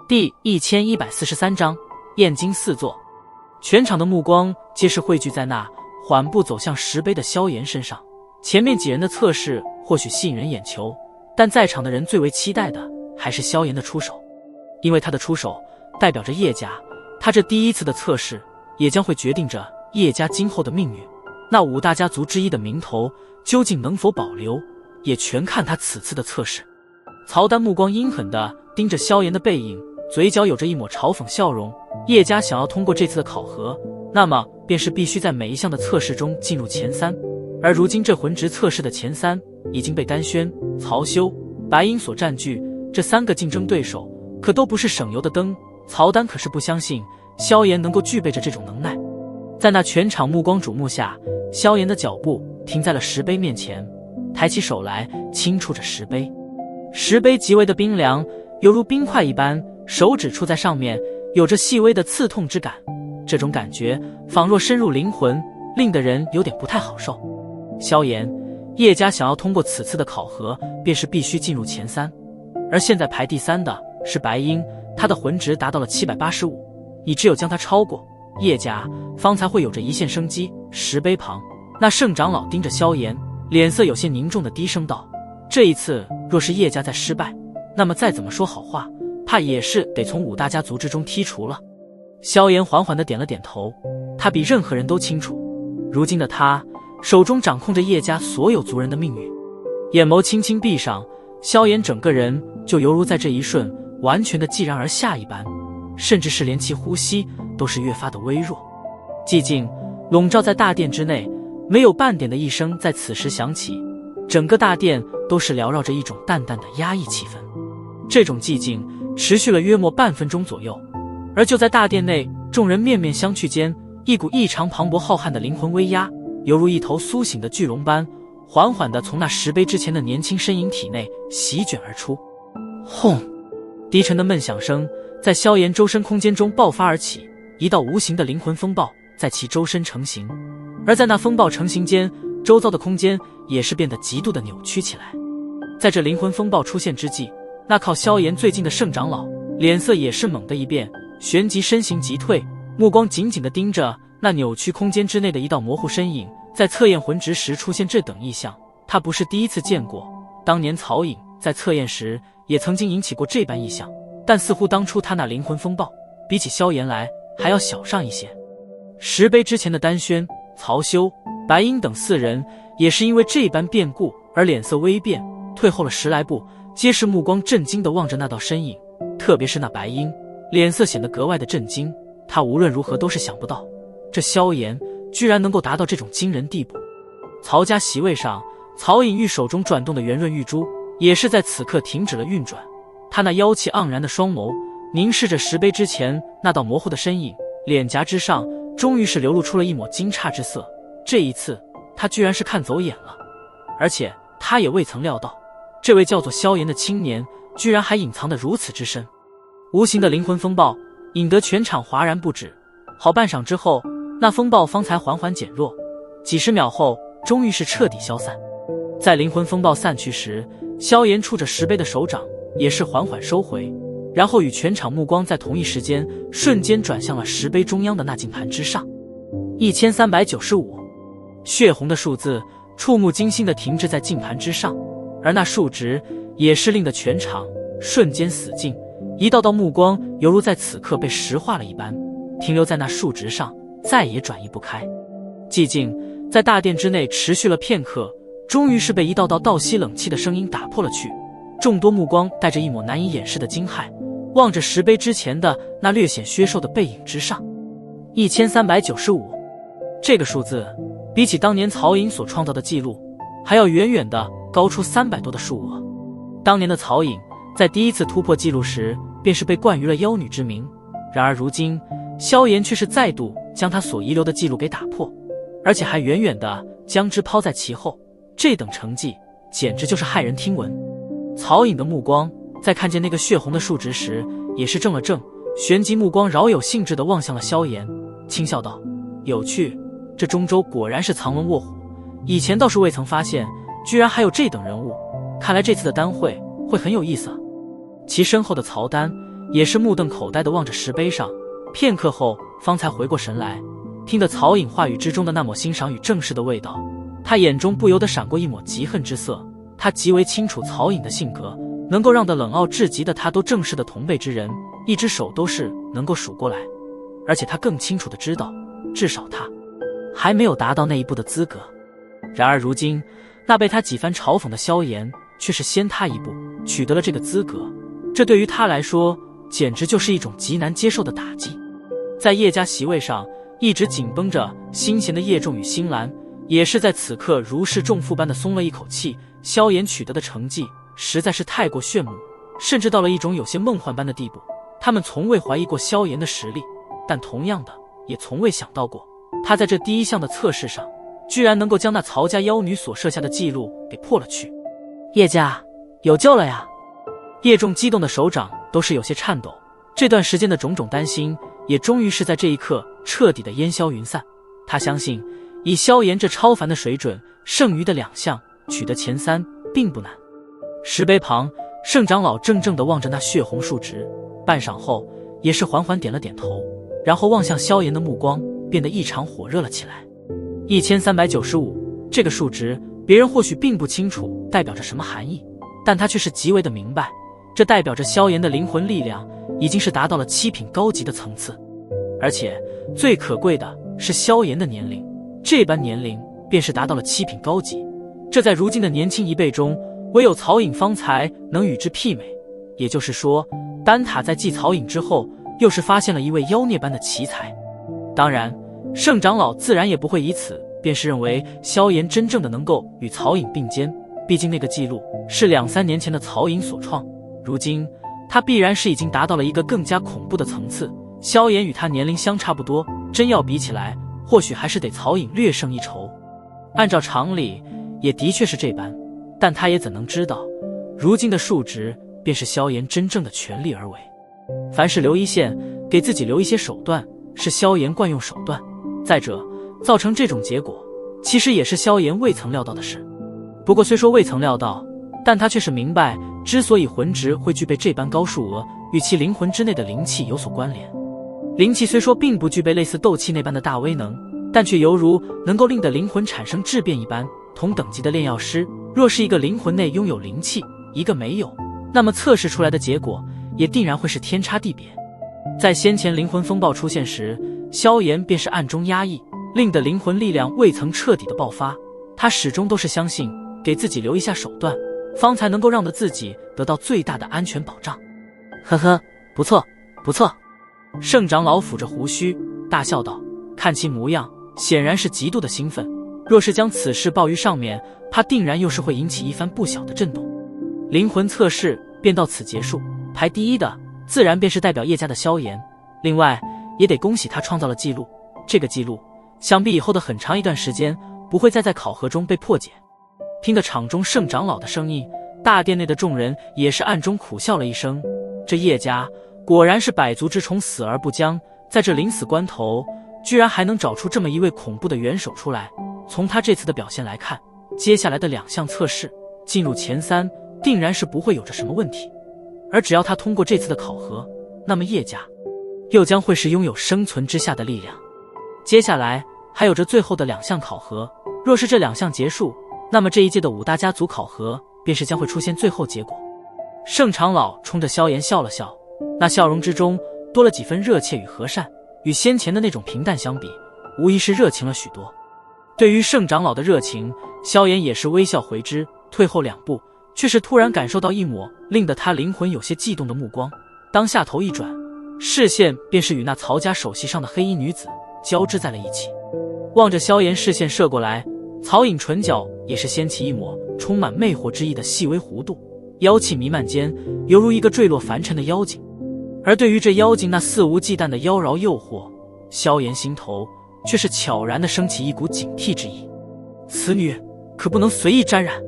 第1143章燕京四座。全场的目光皆是汇聚在那缓步走向石碑的萧炎身上。前面几人的测试或许吸引人眼球，但在场的人最为期待的还是萧炎的出手，因为他的出手代表着叶家，他这第一次的测试也将会决定着叶家今后的命运。那五大家族之一的名头究竟能否保留，也全看他此次的测试。曹丹目光阴狠地盯着萧炎的背影，嘴角有着一抹嘲讽笑容。叶家想要通过这次的考核，那么便是必须在每一项的测试中进入前三，而如今这魂职测试的前三已经被丹轩、曹休、白鹰所占据，这三个竞争对手可都不是省油的灯。曹丹可是不相信萧炎能够具备着这种能耐。在那全场目光瞩目下，萧炎的脚步停在了石碑面前，抬起手来轻触着石碑。石碑极为的冰凉，犹如冰块一般，手指触在上面有着细微的刺痛之感，这种感觉仿若深入灵魂，令得人有点不太好受。萧炎，叶家想要通过此次的考核，便是必须进入前三，而现在排第三的是白鹰，他的魂值达到了785，你只有将他超过，叶家方才会有着一线生机。石碑旁，那圣长老盯着萧炎，脸色有些凝重的低声道：这一次若是叶家再失败，那么再怎么说好话，怕也是得从五大家族之中剔除了。萧炎缓缓地点了点头，他比任何人都清楚，如今的他手中掌控着叶家所有族人的命运。眼眸轻轻闭上，萧炎整个人就犹如在这一瞬完全的寂然而下一般，甚至是连其呼吸都是越发的微弱。寂静笼罩在大殿之内，没有半点的一声在此时响起，整个大殿都是缭绕着一种淡淡的压抑气氛。这种寂静持续了约莫半分钟左右，而就在大殿内众人面面相觑间，一股异常磅礴浩瀚的灵魂威压，犹如一头苏醒的巨龙般，缓缓地从那石碑之前的年轻身影体内席卷而出。轰！低沉的闷响声在萧炎周身空间中爆发而起，一道无形的灵魂风暴在其周身成型，而在那风暴成型间，周遭的空间也是变得极度的扭曲起来。在这灵魂风暴出现之际，那靠萧炎最近的圣长老脸色也是猛地一变，旋即身形急退，目光紧紧地盯着那扭曲空间之内的一道模糊身影。在测验魂值时出现这等异象，他不是第一次见过，当年曹颖在测验时也曾经引起过这般异象，但似乎当初他那灵魂风暴比起萧炎来还要小上一些。石碑之前的丹轩、曹休、白鹰等四人也是因为这般变故而脸色微变，退后了10来步，皆是目光震惊地望着那道身影。特别是那白鹰，脸色显得格外的震惊，他无论如何都是想不到，这萧炎居然能够达到这种惊人地步。曹家席位上，曹颖玉手中转动的圆润玉珠也是在此刻停止了运转，他那妖气盎然的双眸凝视着石碑之前那道模糊的身影，脸颊之上终于是流露出了一抹惊诧之色。这一次他居然是看走眼了，而且他也未曾料到，这位叫做萧炎的青年居然还隐藏得如此之深。无形的灵魂风暴引得全场哗然不止，好半晌之后，那风暴方才缓缓减弱，几十秒后终于是彻底消散。在灵魂风暴散去时，萧炎触着石碑的手掌也是缓缓收回，然后与全场目光在同一时间瞬间转向了石碑中央的那镜盘之上。1395，血红的数字触目惊心地停滞在镜盘之上，而那数值也是令得全场瞬间死静，一道道目光犹如在此刻被石化了一般，停留在那数值上，再也转移不开。寂静在大殿之内持续了片刻，终于是被一道道倒吸冷气的声音打破了去。众多目光带着一抹难以掩饰的惊骇，望着石碑之前的那略显削瘦的背影之上。1395，这个数字比起当年曹颖所创造的记录还要远远的高出300多的数额。当年的曹颖在第一次突破记录时便是被冠于了妖女之名，然而如今萧炎却是再度将他所遗留的记录给打破，而且还远远的将之抛在其后，这等成绩简直就是骇人听闻。曹颖的目光在看见那个血红的数值时也是怔了怔，旋即目光饶有兴致地望向了萧炎，轻笑道：有趣，这中州果然是藏龙卧虎，以前倒是未曾发现居然还有这等人物，看来这次的单会会很有意思啊。其身后的曹丹也是目瞪口呆地望着石碑上，片刻后方才回过神来，听得曹颖话语之中的那抹欣赏与正视的味道，他眼中不由得闪过一抹嫉恨之色。他极为清楚曹颖的性格，能够让得冷傲至极的他都正视的同辈之人，一只手都是能够数过来。而且他更清楚地知道，至少他还没有达到那一步的资格。然而如今，那被他几番嘲讽的萧炎却是先他一步取得了这个资格，这对于他来说简直就是一种极难接受的打击。在叶家席位上一直紧绷着心弦的叶仲与辛兰，也是在此刻如释重负般的松了一口气。萧炎取得的成绩实在是太过炫目，甚至到了一种有些梦幻般的地步。他们从未怀疑过萧炎的实力，但同样的也从未想到过，他在这第一项的测试上居然能够将那曹家妖女所设下的记录给破了去。叶家有救了呀！叶仲激动的手掌都是有些颤抖，这段时间的种种担心也终于是在这一刻彻底的烟消云散。他相信以萧炎这超凡的水准，剩余的2项取得前3并不难。石碑旁，盛长老怔怔地望着那血红数值，半晌后也是缓缓点了点头，然后望向萧炎的目光变得异常火热了起来。1395这个数值，别人或许并不清楚代表着什么含义，但他却是极为的明白，这代表着萧炎的灵魂力量已经是达到了7品高级的层次。而且最可贵的是萧炎的年龄，这般年龄便是达到了7品高级，这在如今的年轻一辈中，唯有曹颖方才能与之媲美。也就是说，丹塔在继曹颖之后，又是发现了一位妖孽般的奇才。当然，盛长老自然也不会以此便是认为萧炎真正的能够与曹颖并肩，毕竟那个记录是2-3年前的曹颖所创，如今他必然是已经达到了一个更加恐怖的层次。萧炎与他年龄相差不多，真要比起来，或许还是得曹颖略胜一筹。按照常理，也的确是这般，但他也怎能知道，如今的数值便是萧炎真正的全力而为。凡事留一线，给自己留一些手段，是萧炎惯用手段。再者，造成这种结果，其实也是萧炎未曾料到的事。不过虽说未曾料到，但他却是明白，之所以魂值会具备这般高数额，与其灵魂之内的灵气有所关联。灵气虽说并不具备类似斗气那般的大威能，但却犹如能够令的灵魂产生质变一般。同等级的炼药师，若是一个灵魂内拥有灵气，一个没有，那么测试出来的结果也定然会是天差地别。在先前灵魂风暴出现时，萧炎便是暗中压抑，令的灵魂力量未曾彻底的爆发。他始终都是相信，给自己留一下手段，方才能够让得自己得到最大的安全保障。呵呵，不错不错。盛长老抚着胡须大笑道，看其模样，显然是极度的兴奋。若是将此事报于上面，怕定然又是会引起一番不小的震动。灵魂测试便到此结束，排第一的自然便是代表叶家的萧炎，另外也得恭喜他创造了记录，这个记录想必以后的很长一段时间不会再在考核中被破解。听得场中盛长老的声音，大殿内的众人也是暗中苦笑了一声，这叶家果然是百足之虫，死而不僵，在这临死关头居然还能找出这么一位恐怖的元首出来。从他这次的表现来看，接下来的2项测试进入前3定然是不会有着什么问题，而只要他通过这次的考核，那么叶家又将会是拥有生存之下的力量。接下来还有着最后的2项考核，若是这2项结束，那么这一届的5大家族考核便是将会出现最后结果。盛长老冲着萧炎笑了笑，那笑容之中多了几分热切与和善，与先前的那种平淡相比，无疑是热情了许多。对于盛长老的热情，萧炎也是微笑回之，退后2步，却是突然感受到一抹令得他灵魂有些悸动的目光。当下头一转，视线便是与那曹家首席上的黑衣女子交织在了一起。望着萧炎视线射过来，曹颖唇角也是掀起一抹充满魅惑之意的细微弧度，妖气弥漫间，犹如一个坠落凡尘的妖精。而对于这妖精那肆无忌惮的妖娆诱惑，萧炎心头却是悄然地升起一股警惕之意，此女可不能随意沾染。